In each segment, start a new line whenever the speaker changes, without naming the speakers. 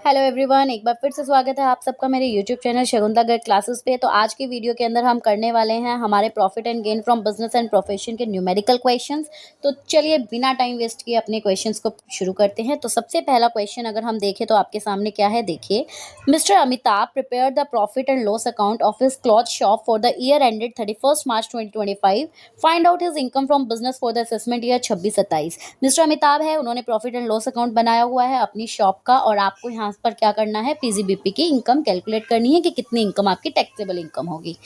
Hello everyone, एक बार फिर से स्वागत है आप सबका मेरे यूट्यूब चैनल शगुंतला गर्ग क्लासेस पे। तो आज की वीडियो के अंदर हम करने वाले हैं हमारे profit and gain from business and profession के न्यूमेरिकल क्वेश्चंस। तो चलिए बिना टाइम वेस्ट किए अपने क्वेश्चंस को शुरू करते हैं। तो सबसे पहला क्वेश्चन अगर हम देखें तो आपके सामने क्या है, देखिए। Mister Amitabh prepare the profit and loss account of his cloth shop for the year ended 31 March 2025। Find out his income from business for the assessment year 26-27। Mister Amitabh है, उन्होंने प्रॉफिट एंड लॉस अकाउंट बनाया हुआ है अपनी shop का, और आपको यहाँ पर क्या करना है, पीजीबीपी की इनकम कैलकुलेट करनी है कि कितनी इनकम आपकी टैक्सेबल इनकम होगी।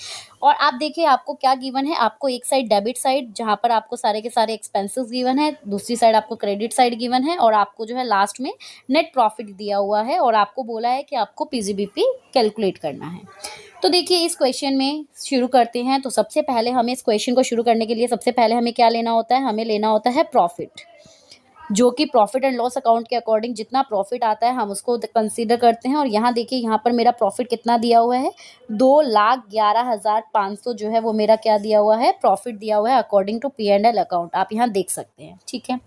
और आप देखिए आपको क्या गिवन है, आपको एक साइड डेबिट साइड जहाँ पर आपको सारे के सारे एक्सपेंसेस गिवन है, दूसरी साइड आपको क्रेडिट साइड गिवन है, और आपको जो है लास्ट में नेट प्रॉफिट दिया हुआ है, और आपको बोला है कि आपको पीजीबीपी कैलकुलेट करना है। तो देखिए इस क्वेश्चन में शुरू करते हैं। तो सबसे पहले हमें इस क्वेश्चन को शुरू करने के लिए सबसे पहले हमें क्या लेना होता है, हमें लेना होता है प्रॉफिट, जो कि प्रॉफिट एंड लॉस अकाउंट के अकॉर्डिंग जितना प्रॉफिट आता है हम उसको कंसीडर करते हैं। और यहाँ देखिए यहाँ पर मेरा प्रॉफिट कितना दिया हुआ है, 2,11,500 जो है वो मेरा क्या दिया हुआ है, प्रॉफिट दिया हुआ है अकॉर्डिंग टू P&L अकाउंट, आप यहाँ देख सकते हैं। ठीक है,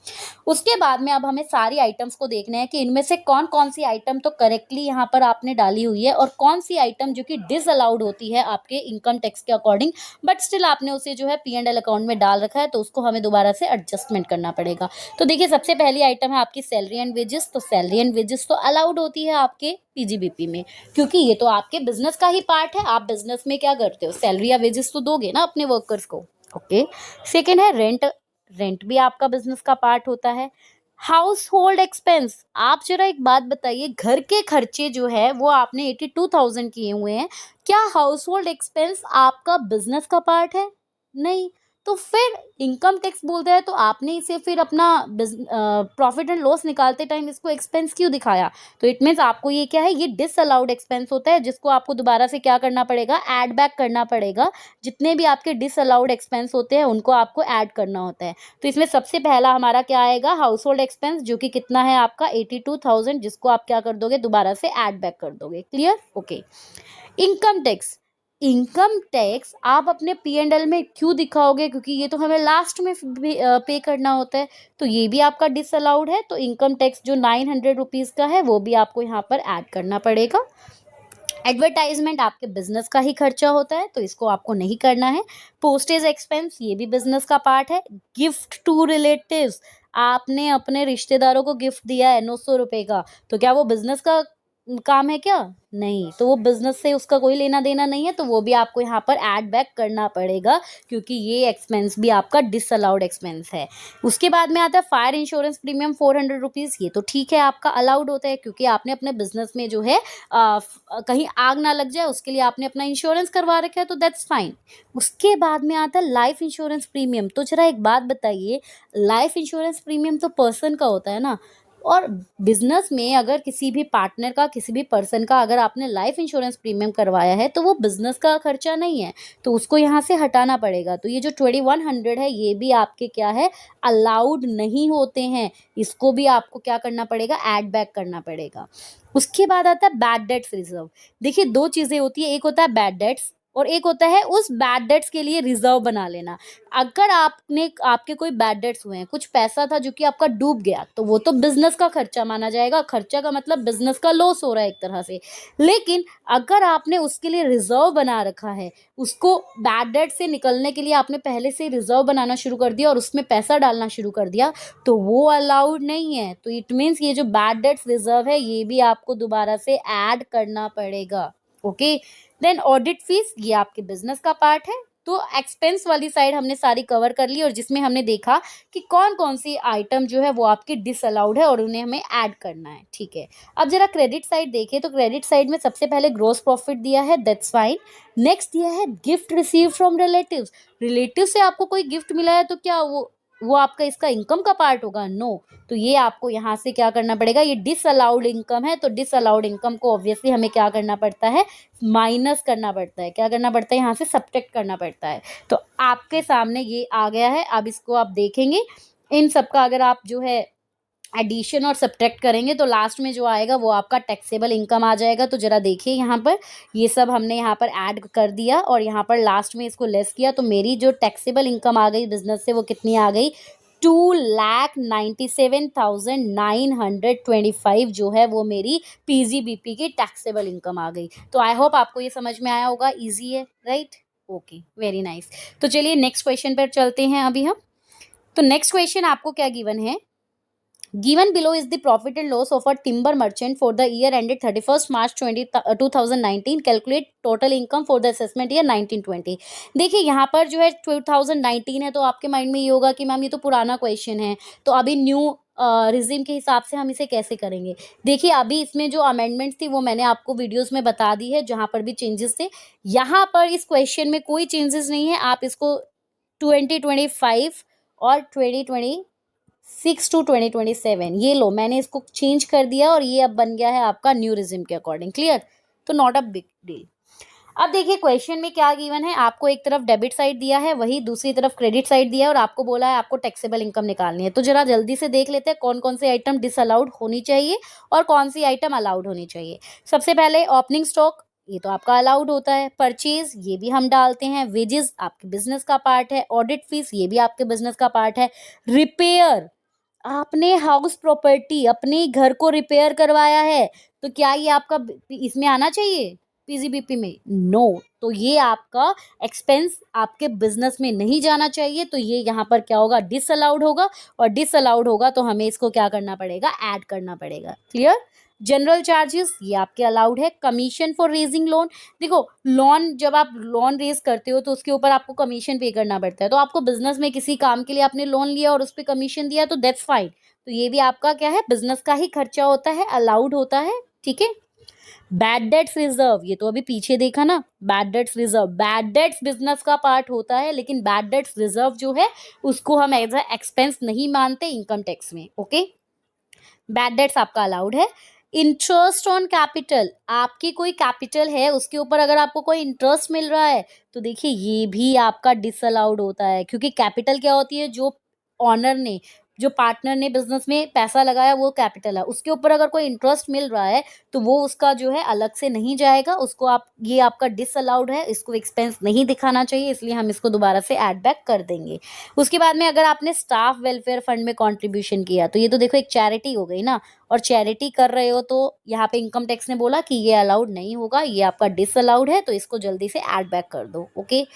उसके बाद में अब हमें सारी आइटम्स को देखना है कि इनमें से कौन कौन सी आइटम तो करेक्टली यहाँ पर आपने डाली हुई है और कौन सी आइटम जो कि डिसअलाउड होती है आपके इनकम टैक्स के अकॉर्डिंग, बट स्टिल आपने उसे जो है P&L अकाउंट में डाल रखा है, तो उसको हमें दोबारा से एडजस्टमेंट करना पड़ेगा। तो देखिए सबसे पहली आइटम है आपकी सैलरी एंड वेजेस। तो सैलरी एंड वेजेस तो अलाउड होती है आपके पीजीबीपी में, क्योंकि ये तो आपके बिजनेस का ही पार्ट है। आप बिजनेस में क्या करते हो, सैलरी या वेजेस तो दोगे ना अपने वर्कर्स को। ओके, सेकेंड है रेंट। रेंट भी आपका बिजनेस का पार्ट होता है। हाउस होल्ड एक्सपेंस, आप जरा एक बात बताइए, घर के खर्चे जो है वो आपने 82,000 किए हुए हैं, क्या हाउस होल्ड एक्सपेंस आपका बिजनेस का पार्ट है? नहीं। तो फिर इनकम टैक्स बोलता है तो आपने इसे फिर अपना प्रॉफिट एंड लॉस निकालते टाइम इसको एक्सपेंस क्यों दिखाया? तो इट मीन्स आपको ये क्या है, ये डिसअलाउड एक्सपेंस होता है, जिसको आपको दोबारा से क्या करना पड़ेगा, ऐड बैक करना पड़ेगा। जितने भी आपके डिसअलाउड एक्सपेंस होते हैं उनको आपको ऐड करना होता है। तो इसमें सबसे पहला हमारा क्या आएगा, हाउस होल्ड एक्सपेंस, जो कि कितना है आपका 82,000, जिसको आप क्या कर दोगे, दोबारा से ऐड बैक कर दोगे। Clear? Okay. Income tax, income tax आप अपने P&L में क्यों दिखाओगे, क्योंकि ये तो हमें लास्ट में पे करना होता है, तो ये भी आपका डिसअलाउड है। तो इनकम टैक्स जो 900 रुपीज़ का है वो भी आपको यहाँ पर ऐड करना पड़ेगा। एडवर्टाइजमेंट आपके बिजनेस का ही खर्चा होता है, तो इसको आपको नहीं करना है। पोस्टेज एक्सपेंस, ये भी बिजनेस का पार्ट है। गिफ्ट टू रिलेटिव्स, आपने अपने रिश्तेदारों को गिफ्ट दिया है 900 रुपये का, तो क्या वो बिजनेस का काम है क्या? नहीं, तो वो बिजनेस से उसका कोई लेना देना नहीं है, तो वो भी आपको यहाँ पर ऐड बैक करना पड़ेगा, क्योंकि ये एक्सपेंस भी आपका डिसअलाउड एक्सपेंस है। उसके बाद में आता है फायर इंश्योरेंस प्रीमियम 400 रुपीज़। ये तो ठीक है, आपका अलाउड होता है, क्योंकि आपने अपने बिजनेस में जो है कहीं आग ना लग जाए उसके लिए आपने अपना इंश्योरेंस करवा रखा है, तो दैट्स फाइन। उसके बाद में आता है लाइफ इंश्योरेंस प्रीमियम। तो जरा एक बात बताइए, लाइफ इंश्योरेंस प्रीमियम तो पर्सन का होता है ना, और बिजनेस में अगर किसी भी पार्टनर का, किसी भी पर्सन का अगर आपने लाइफ इंश्योरेंस प्रीमियम करवाया है तो वो बिजनेस का खर्चा नहीं है, तो उसको यहाँ से हटाना पड़ेगा। तो ये जो 2100 है ये भी आपके क्या है, अलाउड नहीं होते हैं, इसको भी आपको क्या करना पड़ेगा, ऐड बैक करना पड़ेगा। उसके बाद आता है बैड डेट्स रिजर्व। देखिए दो चीजें होती है, एक होता है बैड डेट्स और एक होता है उस बैड डेट्स के लिए रिजर्व बना लेना। अगर आपके कोई बैड डेट्स हुए हैं, कुछ पैसा था जो कि आपका डूब गया, तो वो तो बिजनेस का खर्चा माना जाएगा। खर्चा का मतलब बिजनेस का लॉस हो रहा है एक तरह से। लेकिन अगर आपने उसके लिए रिजर्व बना रखा है, उसको बैड डेट से निकलने के लिए आपने पहले से रिजर्व बनाना शुरू कर दिया और उसमें पैसा डालना शुरू कर दिया, तो वो अलाउड नहीं है। तो इट मीन्स ये जो बैड डेट्स रिजर्व है ये भी आपको दोबारा से ऐड करना पड़ेगा। ओके, देन ऑडिट फीस, ये आपके बिजनेस का पार्ट है। तो एक्सपेंस वाली साइड हमने सारी कवर कर ली, और जिसमें हमने देखा कि कौन कौन सी आइटम जो है वो आपकी डिसअलाउड है और उन्हें हमें ऐड करना है। ठीक है, अब जरा क्रेडिट साइड देखें, तो क्रेडिट साइड में सबसे पहले ग्रोस प्रॉफिट दिया है, दैट्स फाइन। नेक्स्ट दिया है gift receive from relatives. Relative से आपको कोई गिफ्ट मिला है तो क्या वो आपका इसका इनकम का पार्ट होगा? नो। तो ये आपको यहाँ से क्या करना पड़ेगा, ये डिसअलाउड इनकम है, तो डिसअलाउड इनकम को ऑब्वियसली हमें क्या करना पड़ता है, माइनस करना पड़ता है। क्या करना पड़ता है, यहाँ से सब्ट्रैक्ट करना पड़ता है। तो आपके सामने ये आ गया है, अब इसको आप देखेंगे। इन सबका अगर आप जो है एडिशन और सब्ट्रैक्ट करेंगे तो लास्ट में जो आएगा वो आपका टैक्सेबल इनकम आ जाएगा। तो जरा देखिए यहाँ पर, ये सब हमने यहाँ पर ऐड कर दिया और यहाँ पर लास्ट में इसको लेस किया, तो मेरी जो टैक्सेबल इनकम आ गई बिजनेस से वो कितनी आ गई, 2,97,925 जो है वो मेरी पीजीबीपी की टैक्सेबल इनकम आ गई। तो आई होप आपको ये समझ में आया होगा, इजी है, राइट? Okay, very nice. तो चलिए नेक्स्ट क्वेश्चन पर चलते हैं अभी हम। तो नेक्स्ट क्वेश्चन आपको क्या गिवन है? Given below is the profit and loss of a timber merchant for the year ended 31st March 2019. Calculate total income for the assessment year 1920. देखिए यहाँ पर जो है 2019 है, तो आपके माइंड में ये होगा कि मैम ये तो पुराना क्वेश्चन है, तो अभी न्यू रिजिम के हिसाब से हम इसे कैसे करेंगे? देखिए अभी इसमें जो अमेंडमेंट्स थी वो मैंने आपको वीडियोस में बता दी है, जहाँ पर भी चेंजेस थे। यहाँ पर इस क्वेश्चन में कोई चेंजेस नहीं है। आप इसको 2025 और 2026 टू 2027 ये लो, मैंने इसको चेंज कर दिया और ये अब बन गया है आपका न्यू रिजिम के अकॉर्डिंग। क्लियर? तो नॉट अ बिग डील। अब देखिए क्वेश्चन में क्या गिवन है, आपको एक तरफ डेबिट साइड दिया है, वही दूसरी तरफ क्रेडिट साइड दिया है, और आपको बोला है आपको टैक्सेबल इनकम निकालनी है। तो जरा जल्दी से देख लेते हैं कौन कौन सी आइटम डिसअलाउड होनी चाहिए और कौन सी आइटम अलाउड होनी चाहिए। सबसे पहले ओपनिंग स्टॉक, ये तो आपका अलाउड होता है। परचेज, ये भी हम डालते हैं। वेजेस आपके बिजनेस का पार्ट है। ऑडिट फीस, ये भी आपके बिजनेस का पार्ट है। रिपेयर, आपने हाउस प्रॉपर्टी अपने घर को रिपेयर करवाया है, तो क्या ये आपका इसमें आना चाहिए पीजीबीपी में? नो। तो ये आपका एक्सपेंस आपके बिजनेस में नहीं जाना चाहिए, तो ये यहाँ पर क्या होगा? डिसअलाउड होगा। और डिसअलाउड होगा तो हमें इसको क्या करना पड़ेगा? ऐड करना पड़ेगा। क्लियर? जनरल चार्जेस, ये आपके अलाउड है। कमीशन फॉर रेजिंग लोन, देखो लोन, जब आप लोन रेज करते हो तो उसके ऊपर आपको कमीशन पे करना पड़ता है। तो आपको बिजनेस में किसी काम के लिए आपने लोन लिया और उस पर कमीशन दिया, तो दैट्स फाइन। तो ये भी आपका क्या है? बिजनेस का ही खर्चा होता है, अलाउड होता है। ठीक है। बैड डेट्स रिजर्व, ये तो अभी पीछे देखा ना। Bad debts reserve, bad debts business का पार्ट होता है, लेकिन बैड डेट्स रिजर्व जो है उसको हम एज अ एक्सपेंस नहीं मानते इनकम टैक्स में। ओके, बैड डेट्स आपका अलाउड है। इंटरेस्ट ऑन कैपिटल, आपकी कोई कैपिटल है उसके ऊपर अगर आपको कोई इंटरेस्ट मिल रहा है, तो देखिए ये भी आपका डिसअलाउड होता है, क्योंकि कैपिटल क्या होती है? जो ऑनर ने, जो पार्टनर ने बिजनेस में पैसा लगाया वो कैपिटल है, उसके ऊपर अगर कोई इंटरेस्ट मिल रहा है तो वो उसका जो है अलग से नहीं जाएगा, उसको आप, ये आपका डिसअलाउड है, इसको एक्सपेंस नहीं दिखाना चाहिए, इसलिए हम इसको दोबारा से ऐड बैक कर देंगे। उसके बाद में अगर आपने स्टाफ वेलफेयर फंड में कंट्रीब्यूशन किया, तो ये तो देखो एक चैरिटी हो गई ना, और चैरिटी कर रहे हो तो यहाँ पे इनकम टैक्स ने बोला कि ये अलाउड नहीं होगा, ये आपका डिसअलाउड है, तो इसको जल्दी से ऐड बैक कर दो। ओके,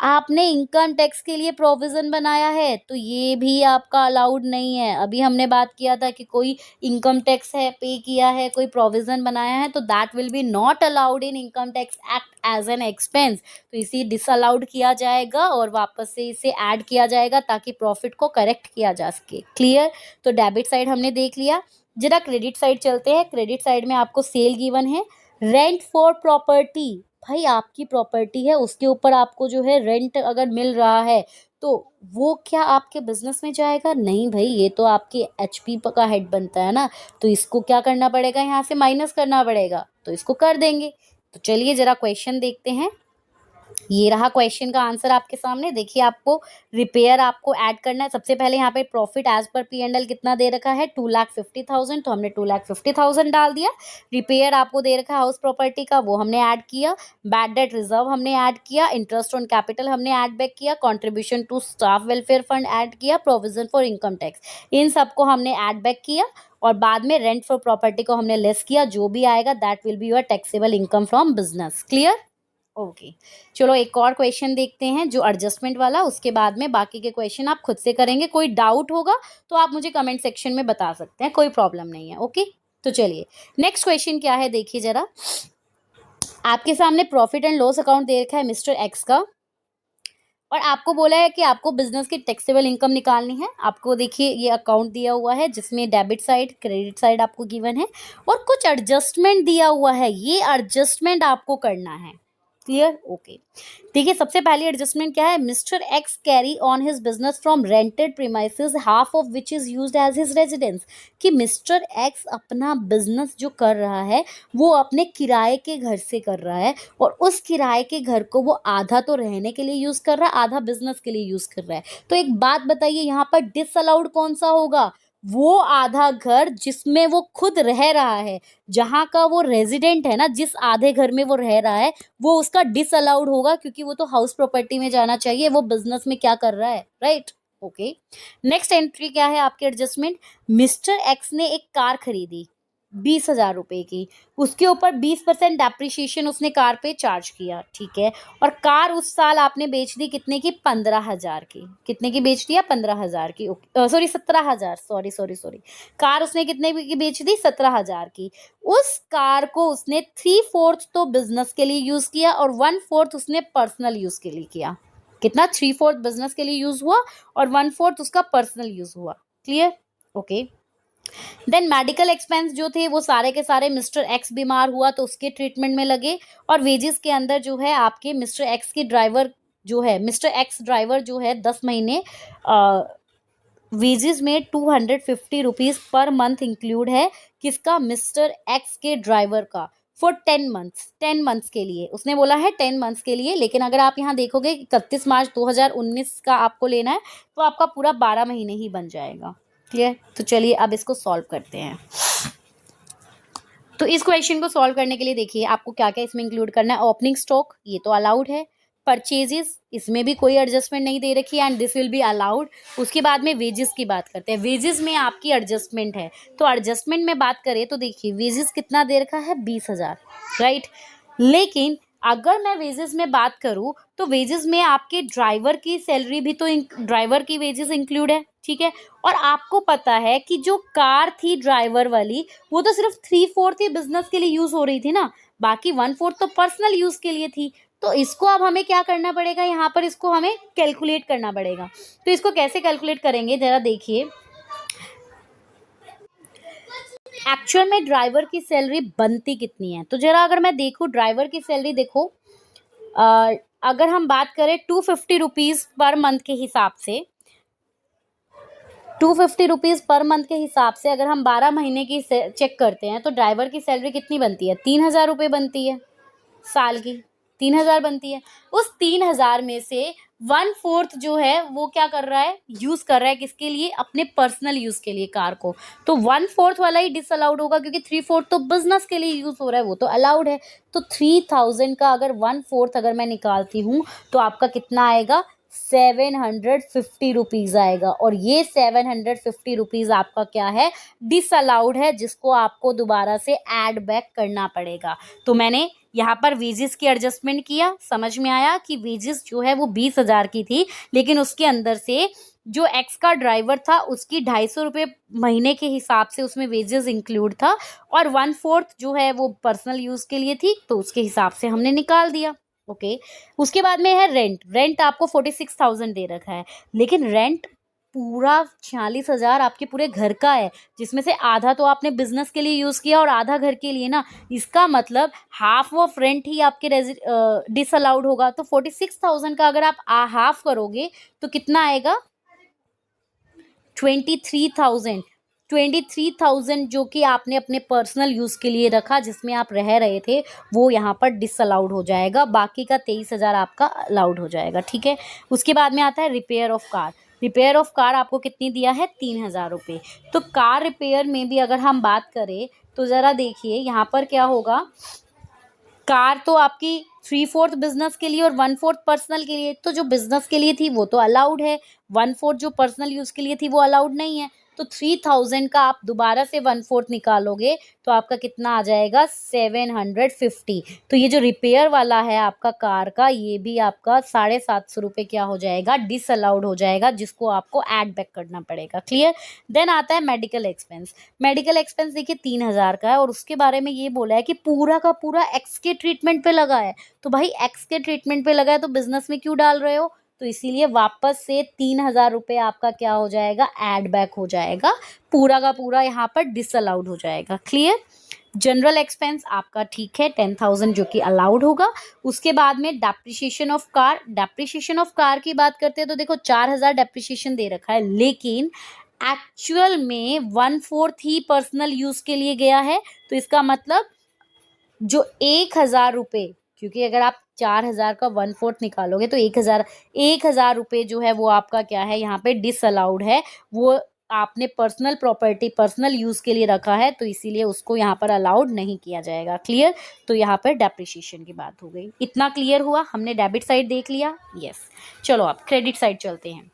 आपने इनकम टैक्स के लिए प्रोविजन बनाया है, तो ये भी आपका अलाउड नहीं है। अभी हमने बात किया था कि कोई इनकम टैक्स है, पे किया है, कोई प्रोविजन बनाया है, तो that will be not allowed in income tax act as an expense. तो इसे डिसअलाउड किया जाएगा और वापस से इसे ऐड किया जाएगा ताकि प्रॉफिट को करेक्ट किया जा सके। क्लियर? तो डेबिट साइड हमने देख लिया। जरा क्रेडिट साइड चलते हैं। क्रेडिट साइड में आपको सेल गिवन है। रेंट फॉर प्रॉपर्टी, भाई आपकी प्रॉपर्टी है उसके ऊपर आपको जो है रेंट अगर मिल रहा है, तो वो क्या आपके बिजनेस में जाएगा? नहीं भाई, ये तो आपके एचपी का हेड बनता है ना, तो इसको क्या करना पड़ेगा? यहाँ से माइनस करना पड़ेगा, तो इसको कर देंगे। तो चलिए जरा क्वेश्चन देखते हैं। ये रहा क्वेश्चन का आंसर आपके सामने। देखिए आपको रिपेयर आपको ऐड करना है। सबसे पहले यहाँ पे प्रॉफिट एज पर P&L कितना दे रखा है? 2,50,000, तो हमने 2,50,000 डाल दिया। रिपेयर आपको दे रखा है हाउस प्रॉपर्टी का, वो हमने ऐड किया। बैड डेट रिजर्व हमने ऐड किया। इंटरेस्ट ऑन कैपिटल हमने ऐड बैक किया। Contribution to staff welfare fund add किया। प्रोविजन फॉर इनकम टैक्स, इन सबको हमने ऐड बैक किया। और बाद में रेंट फॉर प्रॉपर्टी को हमने लेस किया। जो भी आएगा that will be your taxable income from business. Clear? Okay, चलो एक और क्वेश्चन देखते हैं जो एडजस्टमेंट वाला, उसके बाद में बाकी के क्वेश्चन आप खुद से करेंगे। कोई डाउट होगा तो आप मुझे कमेंट सेक्शन में बता सकते हैं, कोई प्रॉब्लम नहीं है। ओके, तो चलिए नेक्स्ट क्वेश्चन क्या है देखिए जरा। आपके सामने प्रॉफिट एंड लॉस अकाउंट दे रखा है मिस्टर एक्स का, और आपको बोला है कि आपको बिजनेस की टैक्सेबल इनकम निकालनी है। आपको देखिए ये अकाउंट दिया हुआ है जिसमें डेबिट साइड, क्रेडिट साइड आपको गिवन है, और कुछ एडजस्टमेंट दिया हुआ है। ये एडजस्टमेंट आपको करना है। क्लियर? ओके, देखिए सबसे पहली एडजस्टमेंट क्या है? Mister X carry on his business from rented premises, half of which is used as his residence. कि मिस्टर एक्स अपना बिजनेस जो कर रहा है वो अपने किराए के घर से कर रहा है, और उस किराए के घर को वो आधा तो रहने के लिए यूज कर रहा है, आधा बिजनेस के लिए यूज कर रहा है। तो एक बात बताइए, यहाँ पर डिसअलाउड कौन सा होगा? वो आधा घर जिसमें वो खुद रह रहा है, जहाँ का वो रेजिडेंट है ना, जिस आधे घर में वो रह रहा है, वो उसका डिसअलाउड होगा, क्योंकि वो तो हाउस प्रॉपर्टी में जाना चाहिए, वो बिजनेस में क्या कर रहा है, राइट? ओके। नेक्स्ट एंट्री क्या है आपके एडजस्टमेंट, मिस्टर एक्स ने एक कार खरीदी 20,000 रुपए की, उसके ऊपर 20% डेप्रिसिएशन उसने कार पे चार्ज किया, ठीक है। और कार उस साल आपने बेच दी कितने की, 15,000 की। कितने की बेच दिया, 15,000 की, सॉरी 17,000, सॉरी कार उसने कितने की बेच दी, 17,000 की। उस कार को उसने 3/4 तो बिजनेस के लिए यूज किया और 1/4 उसने पर्सनल यूज के लिए किया। कितना, 3/4 बिजनेस के लिए यूज हुआ और 1/4 उसका पर्सनल यूज हुआ। Clear, okay. Then medical expense जो थे वो सारे के सारे मिस्टर एक्स बीमार हुआ तो उसके ट्रीटमेंट में लगे, और वेजेस के अंदर जो है आपके मिस्टर एक्स की ड्राइवर जो है, मिस्टर एक्स ड्राइवर जो है 10 महीने वेजेस में 250 रुपीज पर मंथ इंक्लूड है। किसका, मिस्टर एक्स के ड्राइवर का, फॉर 10 मंथ्स, 10 मंथ्स के लिए उसने बोला है, 10 मंथ्स के लिए। लेकिन अगर आप यहाँ देखोगे 31 मार्च 2019 का आपको लेना है तो आपका पूरा 12 महीने ही बन जाएगा। क्लियर, तो चलिए अब इसको सॉल्व करते हैं। तो इस क्वेश्चन को सॉल्व करने के लिए देखिए आपको क्या क्या इसमें इंक्लूड करना है। ओपनिंग स्टॉक, ये तो अलाउड है। परचेजेस, इसमें भी कोई एडजस्टमेंट नहीं दे रखी है and this will be allowed. उसके बाद में वेजेस की बात करते हैं, वेजेस में आपकी एडजस्टमेंट है। तो एडजस्टमेंट में बात करें तो देखिए वेजेस कितना दे रखा है, 20,000, राइट। लेकिन अगर मैं वेजेस में बात करूं तो वेजेस में आपके ड्राइवर की सैलरी भी तो ड्राइवर की वेजेस इंक्लूड है, ठीक है। और आपको पता है कि जो कार थी ड्राइवर वाली वो तो सिर्फ 3/4 ही बिजनेस के लिए यूज हो रही थी ना, बाकी 1/4 तो पर्सनल यूज के लिए थी। तो इसको अब हमें क्या करना पड़ेगा, यहाँ पर इसको हमें कैलकुलेट करना पड़ेगा। तो इसको कैसे कैलकुलेट करेंगे जरा देखिए। एक्चुअल में ड्राइवर की सैलरी बनती कितनी है, तो जरा अगर मैं देखूँ ड्राइवर की सैलरी, देखो अगर हम बात करें 250 रुपीज पर मंथ के हिसाब से, 250 रुपीज पर मंथ के हिसाब से अगर हम 12 महीने की चेक करते हैं तो ड्राइवर की सैलरी कितनी बनती है, 3,000 रुपये बनती है साल की, 3,000 बनती है। उस 3,000 में से 1/4 जो है वो क्या कर रहा है, यूज कर रहा है किसके लिए, अपने पर्सनल यूज के लिए कार को। तो 1/4 वाला ही डिसअलाउड होगा क्योंकि 3/4 तो बिजनेस के लिए यूज हो रहा है, वो तो अलाउड है। तो 3,000 का अगर 1/4 अगर मैं निकालती हूँ तो आपका कितना आएगा, 750 रुपीज आएगा। और ये 750 रुपीज आपका क्या है, डिसअलाउड है, जिसको आपको दोबारा से ऐड बैक करना पड़ेगा। तो मैंने यहाँ पर वेजेस की एडजस्टमेंट किया, समझ में आया कि वेजेस जो है वो 20,000 की थी, लेकिन उसके अंदर से जो एक्स का ड्राइवर था उसकी 250 रुपये महीने के हिसाब से उसमें वेजेस इंक्लूड था, और 1/4 जो है वो पर्सनल यूज के लिए थी, तो उसके हिसाब से हमने निकाल दिया। ओके। उसके बाद में है रेंट, रेंट आपको 46,000 दे रखा है, लेकिन रेंट पूरा 46,000 आपके पूरे घर का है, जिसमें से आधा तो आपने बिजनेस के लिए यूज किया और आधा घर के लिए ना। इसका मतलब हाफ ऑफ रेंट ही आपके डिसअलाउड होगा। तो 46,000 का अगर आप हाफ करोगे तो कितना आएगा, 23,000। 23,000 जो कि आपने अपने पर्सनल यूज के लिए रखा, जिसमें आप रह रहे थे, वो यहाँ पर डिसअलाउड हो जाएगा। बाकी का 23,000 आपका अलाउड हो जाएगा, ठीक है। उसके बाद में आता है repair of car. Repair of car आपको कितनी दिया है, 3,000 रुपये। तो कार रिपेयर में भी अगर हम बात करें तो जरा देखिए यहाँ पर क्या होगा, कार तो आपकी 3/4 बिजनेस के लिए और 1/4 पर्सनल के लिए। तो जो बिजनेस के लिए थी वो तो अलाउड है, 1/4 जो पर्सनल यूज के लिए थी वो अलाउड नहीं है। तो 3,000 का आप दोबारा से 1/4 निकालोगे तो आपका कितना आ जाएगा, 750। तो ये जो रिपेयर वाला है आपका कार का, ये भी आपका 750 रुपये क्या हो जाएगा, डिसअलाउड हो जाएगा, जिसको आपको ऐड बैक करना पड़ेगा। क्लियर। देन आता है मेडिकल एक्सपेंस। मेडिकल एक्सपेंस देखिए 3,000 का है, और उसके बारे में ये बोला है कि पूरा का पूरा एक्स के ट्रीटमेंट पे लगा है। तो भाई एक्स के ट्रीटमेंट पे लगा है तो बिजनेस में क्यों डाल रहे हो, तो इसीलिए वापस से 3,000 रुपये आपका क्या हो जाएगा, ऐड बैक हो जाएगा, पूरा का पूरा यहाँ पर डिसअलाउड हो जाएगा। क्लियर। जनरल एक्सपेंस आपका ठीक है 10,000 जो कि अलाउड होगा। उसके बाद में depreciation of car, depreciation of car की बात करते हैं तो देखो 4,000 डेप्रिसिएशन दे रखा है, लेकिन एक्चुअल में 1/4 ही पर्सनल यूज के लिए गया है। तो इसका मतलब जो 1,000 रुपये, क्योंकि अगर आप 4,000 का 1/4 निकालोगे तो 1,000 रुपये जो है वो आपका क्या है, यहाँ पे डिसअलाउड है। वो आपने पर्सनल प्रॉपर्टी, पर्सनल यूज के लिए रखा है, तो इसीलिए उसको यहाँ पर अलाउड नहीं किया जाएगा। क्लियर। तो यहाँ पर डेप्रिसिएशन की बात हो गई। इतना क्लियर हुआ, हमने डेबिट साइड देख लिया। यस। चलो अब क्रेडिट साइड चलते हैं।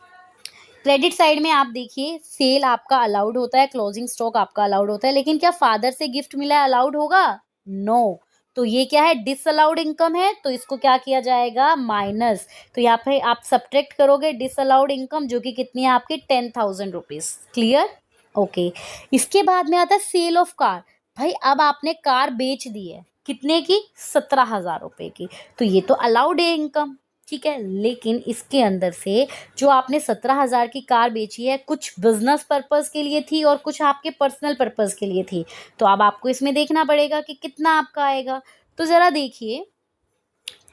क्रेडिट साइड में आप देखिए सेल आपका अलाउड होता है, क्लोजिंग स्टॉक आपका अलाउड होता है, लेकिन क्या फादर से गिफ्ट मिला है अलाउड होगा? नो। तो ये क्या है? डिसअलाउड इनकम है, तो इसको क्या किया जाएगा? माइनस। तो यहाँ पे आप सब्ट्रैक्ट करोगे डिसअलाउड इनकम, जो कि कितनी है आपकी? 10,000 रुपीज। क्लियर? ओके। इसके बाद में आता है सेल ऑफ कार। भाई अब आपने कार बेच दी है, कितने की? 17,000 रुपए की। तो ये तो अलाउड है इनकम, ठीक है। लेकिन इसके अंदर से जो आपने 17,000 की कार बेची है, कुछ बिजनेस पर्पस के लिए थी और कुछ आपके पर्सनल पर्पस के लिए थी। तो अब आपको इसमें देखना पड़ेगा कि कितना आपका आएगा। तो जरा देखिए,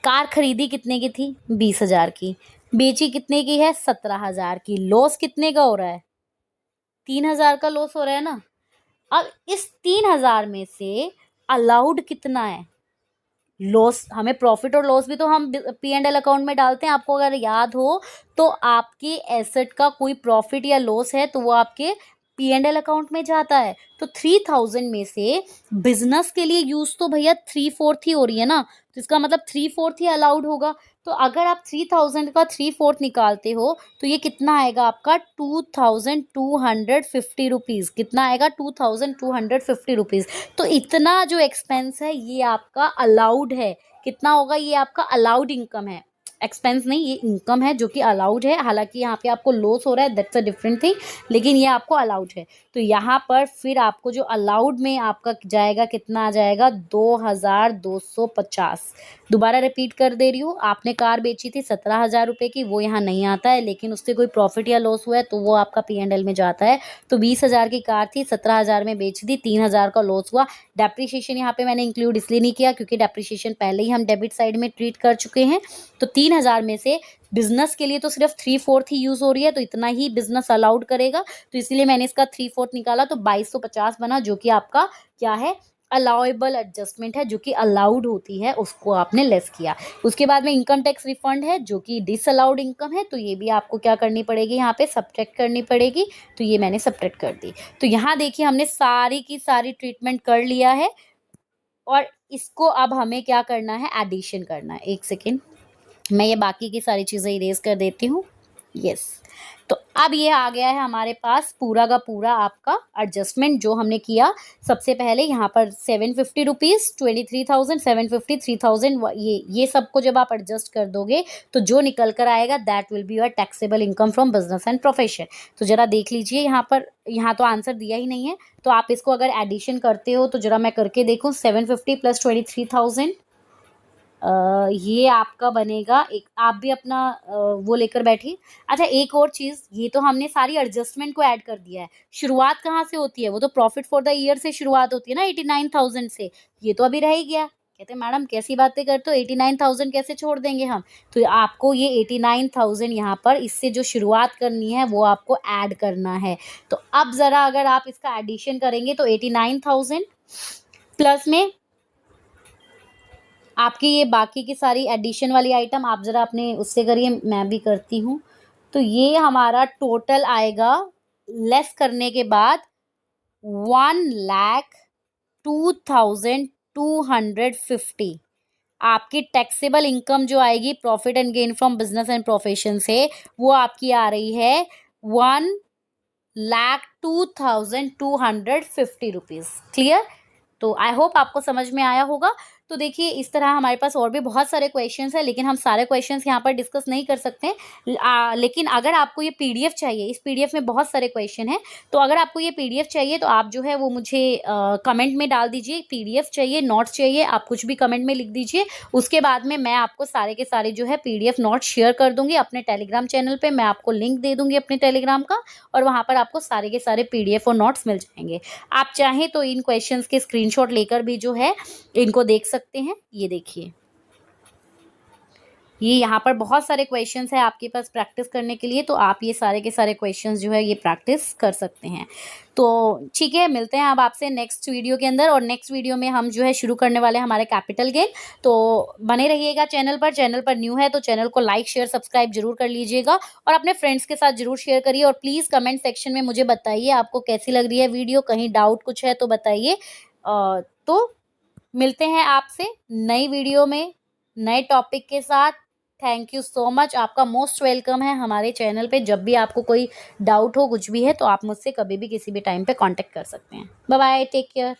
कार खरीदी कितने की थी? 20,000 की। बेची कितने की है? 17,000 की। लॉस कितने का हो रहा है? 3,000 का लॉस हो रहा है ना। अब इस 3,000 में से अलाउड कितना है? लॉस, हमें प्रॉफिट और लॉस भी तो हम P&L अकाउंट में डालते हैं। आपको अगर याद हो तो आपके एसेट का कोई प्रॉफिट या लॉस है तो वो आपके P&L अकाउंट में जाता है। तो 3,000 में से बिजनेस के लिए यूज तो भैया 3/4 ही हो रही है ना, तो इसका मतलब 3/4 ही अलाउड होगा। तो अगर आप 3,000 का 3/4 निकालते हो तो ये कितना आएगा आपका? 2,250 रुपीज। कितना आएगा? 2,250 रुपीज। तो इतना जो एक्सपेंस है ये आपका अलाउड है। कितना होगा? ये आपका अलाउड इनकम है, एक्सपेंस नहीं, ये इनकम है जो कि अलाउड है। हालांकि यहाँ पे आपको लॉस हो रहा है, दैट्स अ डिफरेंट थिंग, लेकिन ये आपको अलाउड है। तो यहाँ पर फिर आपको जो अलाउड में आपका जाएगा, कितना आ जाएगा? 2,250। दोबारा रिपीट कर दे रही हूँ, आपने कार बेची थी 17,000 रुपए की, वो यहाँ नहीं आता है, लेकिन उससे कोई प्रॉफिट या लॉस हुआ है तो वो आपका P&L में जाता है। तो 20,000 की कार थी, 17,000 में बेच दी, 3,000 का लॉस हुआ। डेप्रिसिएशन यहाँ पे मैंने इंक्लूड इसलिए नहीं किया क्योंकि डेप्रिसिएशन पहले ही हम डेबिट साइड में ट्रीट कर चुके हैं। तो 3,000 में से बिजनेस के लिए तो सिर्फ 3/4 ही यूज हो रही है, तो इतना ही बिजनेस अलाउड करेगा। तो इसलिए मैंने इसका 3/4 निकाला, तो 2,250 बना, जो कि आपका क्या है? अलाउेबल एडजस्टमेंट है, जो कि अलाउड होती है, उसको आपने लेस किया। उसके बाद में इनकम टैक्स रिफंड है, जो कि डिसअलाउड इनकम है, तो ये भी आपको क्या करनी पड़ेगी? यहाँ पे सब्ट्रैक्ट करनी पड़ेगी। तो ये मैंने सब्ट्रैक्ट कर दी। तो यहाँ देखिए हमने सारी की सारी ट्रीटमेंट कर लिया है, और इसको अब हमें क्या करना है? एडिशन करना है। एक सेकेंड, मैं ये बाकी की सारी चीज़ें इरेज कर देती हूँ। यस। तो अब ये आ गया है हमारे पास पूरा का पूरा आपका एडजस्टमेंट जो हमने किया। सबसे पहले यहाँ पर 750 रुपीज़, 23,000, 750, 3,000, ये सबको जब आप एडजस्ट कर दोगे तो जो निकल कर आएगा that will be your taxable income from business and profession. तो जरा देख लीजिए यहाँ पर, यहाँ तो आंसर दिया ही नहीं है, तो आप इसको अगर एडिशन करते हो तो जरा मैं करके देखूँ। 750 प्लस 23,000, ये आपका बनेगा। एक आप भी अपना वो लेकर बैठिए। अच्छा, एक और चीज़, ये तो हमने सारी एडजस्टमेंट को ऐड कर दिया है। शुरुआत कहाँ से होती है? वो तो प्रॉफिट फॉर द ईयर से शुरुआत होती है ना, 89,000 से। ये तो अभी रह ही गया। कहते मैडम कैसी बातें करते हो, 89,000 कैसे छोड़ देंगे हम? तो आपको ये 89,000 यहाँ पर इससे जो शुरुआत करनी है वो आपको ऐड करना है। तो अब ज़रा अगर आप इसका एडिशन करेंगे तो 89,000 प्लस में आपकी ये बाकी की सारी एडिशन वाली आइटम आप ज़रा अपने उससे करिए, मैं भी करती हूँ। तो ये हमारा टोटल आएगा लेस करने के बाद 1,02,250। आपकी टैक्सेबल इनकम जो आएगी profit and gain from business and profession से, वो आपकी आ रही है 1,02,250 रुपीज़। क्लियर? तो आई होप आपको समझ में आया होगा। तो देखिए इस तरह हमारे पास और भी बहुत सारे क्वेश्चंस हैं, लेकिन हम सारे क्वेश्चंस यहाँ पर डिस्कस नहीं कर सकते। लेकिन अगर आपको ये पीडीएफ चाहिए, इस पीडीएफ में बहुत सारे क्वेश्चन हैं, तो अगर आपको ये पीडीएफ चाहिए तो आप जो है वो मुझे कमेंट में डाल दीजिए। पीडीएफ चाहिए, नोट्स चाहिए, आप कुछ भी कमेंट में लिख दीजिए। उसके बाद में मैं आपको सारे के सारे जो है पीडीएफ नोट्स शेयर कर दूंगी अपने टेलीग्राम चैनल पर। मैं आपको लिंक दे दूंगी अपने टेलीग्राम का, और वहाँ पर आपको सारे के सारे पीडीएफ और नोट्स मिल जाएंगे। आप चाहें तो इन क्वेश्चंस के स्क्रीनशॉट लेकर भी जो है इनको देख सकते हैं। ये देखिए, ये यहाँ पर बहुत सारे क्वेश्चंस है आपके पास प्रैक्टिस करने के लिए, तो आप ये सारे के सारे क्वेश्चंस जो है ये प्रैक्टिस कर सकते हैं। तो ठीक है, मिलते हैं अब आपसे नेक्स्ट वीडियो के अंदर, और नेक्स्ट वीडियो में हम जो है शुरू करने वाले हैं हमारे कैपिटल गेन। तो बने रहिएगा चैनल पर। चैनल पर न्यू है तो चैनल को लाइक शेयर सब्सक्राइब जरूर कर लीजिएगा, और अपने फ्रेंड्स के साथ जरूर शेयर करिए। और प्लीज़ कमेंट सेक्शन में मुझे बताइए आपको कैसी लग रही है वीडियो, कहीं डाउट कुछ है तो बताइए। तो मिलते हैं आपसे नई वीडियो में नए टॉपिक के साथ। थैंक यू सो मच, आपका मोस्ट वेलकम है हमारे चैनल पे। जब भी आपको कोई डाउट हो, कुछ भी है, तो आप मुझसे कभी भी किसी भी टाइम पे कांटेक्ट कर सकते हैं। Bye bye, take care.